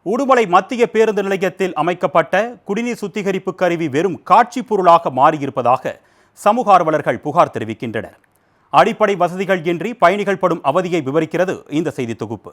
உடுமலை மத்திய பேருந்து நிலையத்தில் அமைக்கப்பட்ட குடிநீர் சுத்திகரிப்பு கருவி வெறும் காட்சி பொருளாக மாறியிருப்பதாக சமூக ஆர்வலர்கள் புகார் தெரிவிக்கின்றனர். அடிப்படை வசதிகள் இன்றி பயணிகள் படும் அவதியை விவரிக்கிறது இந்த செய்தி தொகுப்பு.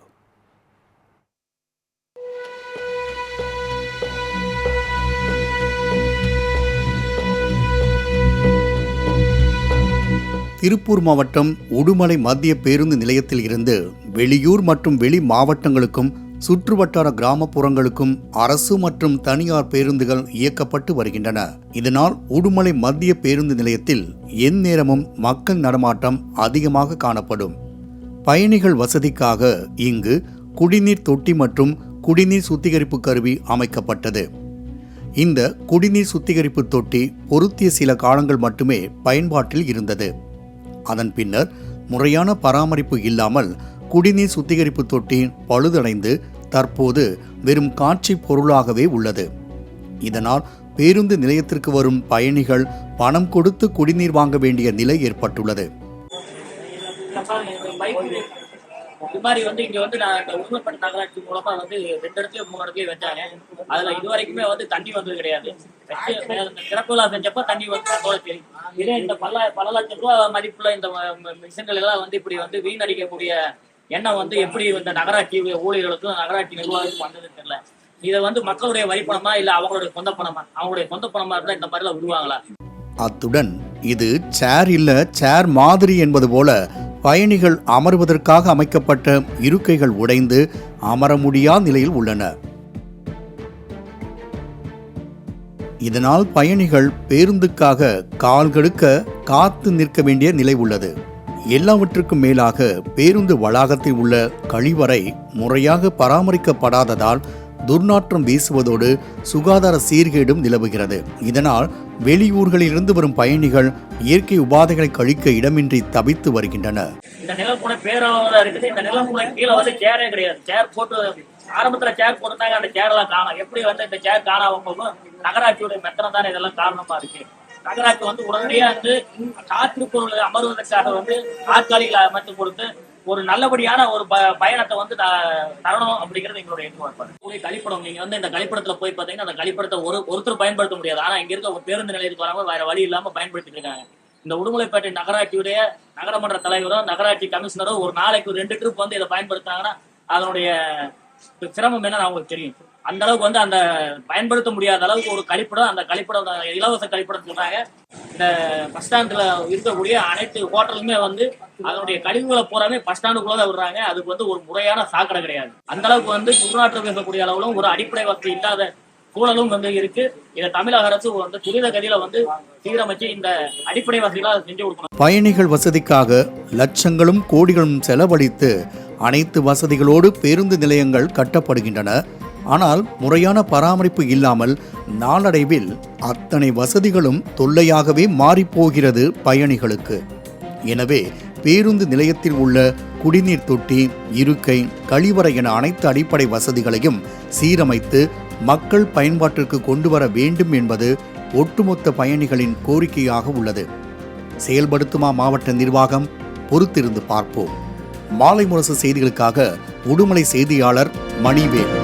திருப்பூர் மாவட்டம் உடுமலை மத்திய பேருந்து நிலையத்தில் இருந்து வெளியூர் மற்றும் வெளி மாவட்டங்களுக்கும் சுற்றுவட்டார கிராமப்புறங்களுக்கும் அரசு மற்றும் தனியார் பேருந்துகள் இயக்கப்பட்டு வருகின்றன. இதனால் உடுமலை மத்திய பேருந்து நிலையத்தில் எந்நேரமும் மக்கள் நடமாட்டம் அதிகமாக காணப்படும். பயணிகள் வசதிக்காக இங்கு குடிநீர் தொட்டி மற்றும் குடிநீர் சுத்திகரிப்பு கருவி அமைக்கப்பட்டது. இந்த குடிநீர் சுத்திகரிப்பு தொட்டி பொருத்திய சில காலங்கள் மட்டுமே பயன்பாட்டில் இருந்தது. அதன் பின்னர் முறையான பராமரிப்பு இல்லாமல் குடிநீர் சுத்திகரிப்பு தொட்டி பழுதடைந்து தற்போது வெறும் காட்சி பொருளாகவே உள்ளது. இதனால் பேருந்து நிலையத்திற்கு வரும் பயணிகள் பணம் கொடுத்து குடிநீர் வாங்க வேண்டிய நிலை ஏற்பட்டுள்ளது. இது மாதிரி இங்க நான் இந்த உடுமலைப்பேட்டை நகராட்சி மூலமா 2 இடத்துல 3 இடத்துல வச்சாங்க. அதுல இதுவரைக்குமே தண்ணி வந்தது கிடையாது. திறப்பு விழா செஞ்சப்ப தண்ணி வந்து இதே இந்த பல லட்சம் ரூபாய் மதிப்புள்ள இந்த மிஷின்கள் எல்லாம் இப்படி வீணடிக்கக்கூடிய எண்ணம் எப்படி இந்த நகராட்சி ஊழியர்களுக்கும் நகராட்சி நிர்வாகத்துக்கும் வந்தது தெரியல. இதை மக்களுடைய வரிப்பணமா இல்ல அவங்களுடைய சொந்த பணமா? அவங்களுடைய சொந்த பணமா இருந்தா இந்த மாதிரிலாம் விடுவாங்களா? அத்துடன் இது சேர் இல்ல சேர் மாதிரி என்பது போல பயணிகள் அமர்வதற்காக அமைக்கப்பட்ட இருக்கைகள் உடைந்து அமர முடியாத நிலையில் உள்ளன. இதனால் பயணிகள் பேருந்துக்காக கால் கடுக்க காத்து நிற்க வேண்டிய நிலை உள்ளது. எல்லாவற்றுக்கும் மேலாக பேருந்து வளாகத்தில் உள்ள கழிவறை முறையாக பராமரிக்கப்படாததால் துர்நாற்றம் வீசுவதோடு சுகாதார சீர்கேடும் நிலவுகிறது. இதனால் வெளியூர்களிலிருந்து வரும் பயணிகள் இயற்கை உபாதைகளை கழிக்க இடமின்றி தவித்து வருகின்றனர். இந்த நிலப்பூனை பேரளவுல இருக்குது. இந்த நிலப்பூனை கீழே சேரே கிடையாது. சேர் போட்டு ஆரம்பத்துல சேர் போட்டுட்டாங்க. அந்த சேர் எல்லாம் காணும். எப்படி இந்த சேர் காணாம போகும்? நகராட்சியுடைய மெத்தனம் தானே இதெல்லாம் காரணமா இருக்கு. நகராட்சி உடனடியா காத்திருப்பவர்கள் அமர்வதற்காக நாற்காலிகளை அமைத்து கொடுத்து ஒரு நல்லபடியான ஒரு பயணத்தை தரணும் அப்படிங்கிறது எங்களுடைய எதிர்பார்ப்பு. கழிப்படம் நீங்க இந்த கழிப்படத்துல போய் பாத்தீங்கன்னா அந்த கழிப்படத்தை ஒருத்தர் பயன்படுத்த முடியாது. ஆனா இங்க இருக்க பேருந்து நிலையத்துக்கு வரவங்க வேற வழி இல்லாம பயன்படுத்திட்டு இருக்காங்க. இந்த உடுமலைப்பேட்டை நகராட்சியுடைய நகரமன்ற தலைவரும் நகராட்சி கமிஷனரும் ஒரு நாளைக்கு 2 ட்ரிப் இதை பயன்படுத்தினாங்கன்னா அதனுடைய சிரமம் என்னன்னு அவங்களுக்கு தெரியும். அந்த அளவுக்கு அந்த பயன்படுத்த முடியாத அளவுக்கு ஒரு கழிப்படம், அந்த கழிப்படம் இலவச கழிப்படம் சொல்றாங்க. இந்த பஸ் ஸ்டாண்ட்ல இருக்கக்கூடிய அனைத்து ஹோட்டலுமே அதனுடைய கழிவுகளை பூராமே பஸ் ஸ்டாண்டுக்குள்ள விடுறாங்க. அதுக்கு ஒரு முறையான சாக்கடை கிடையாது. அந்த அளவுக்கு துர்நாற்றம் பேசக்கூடிய அளவுலும் ஒரு அடிப்படை வசதி இல்லாத சூழலும் இருக்கு. இதை தமிழக அரசு துரித கதியில சீரமைச்சு இந்த அடிப்படை வசதிகளை செஞ்சு கொடுக்கணும். பயணிகள் வசதிக்காக லட்சங்களும் கோடிகளும் செலவழித்து அனைத்து வசதிகளோடு பேருந்து நிலையங்கள் கட்டப்படுகின்றன. ஆனால் முறையான பராமரிப்பு இல்லாமல் நாளடைவில் அத்தனை வசதிகளும் தொல்லையாகவே மாறிப்போகிறது பயணிகளுக்கு. எனவே பேருந்து நிலையத்தில் உள்ள குடிநீர் தொட்டி, இருக்கை, கழிவறை என அனைத்து அடிப்படை வசதிகளையும் சீரமைத்து மக்கள் பயன்பாட்டிற்கு கொண்டு வர வேண்டும் என்பது ஒட்டுமொத்த பயணிகளின் கோரிக்கையாக உள்ளது. செயல்படுத்துமா மாவட்ட நிர்வாகம்? பொறுத்திருந்து பார்ப்போம். மாலை முரசு செய்திகளுக்காக உடுமலை செய்தியாளர் மணிவேல்.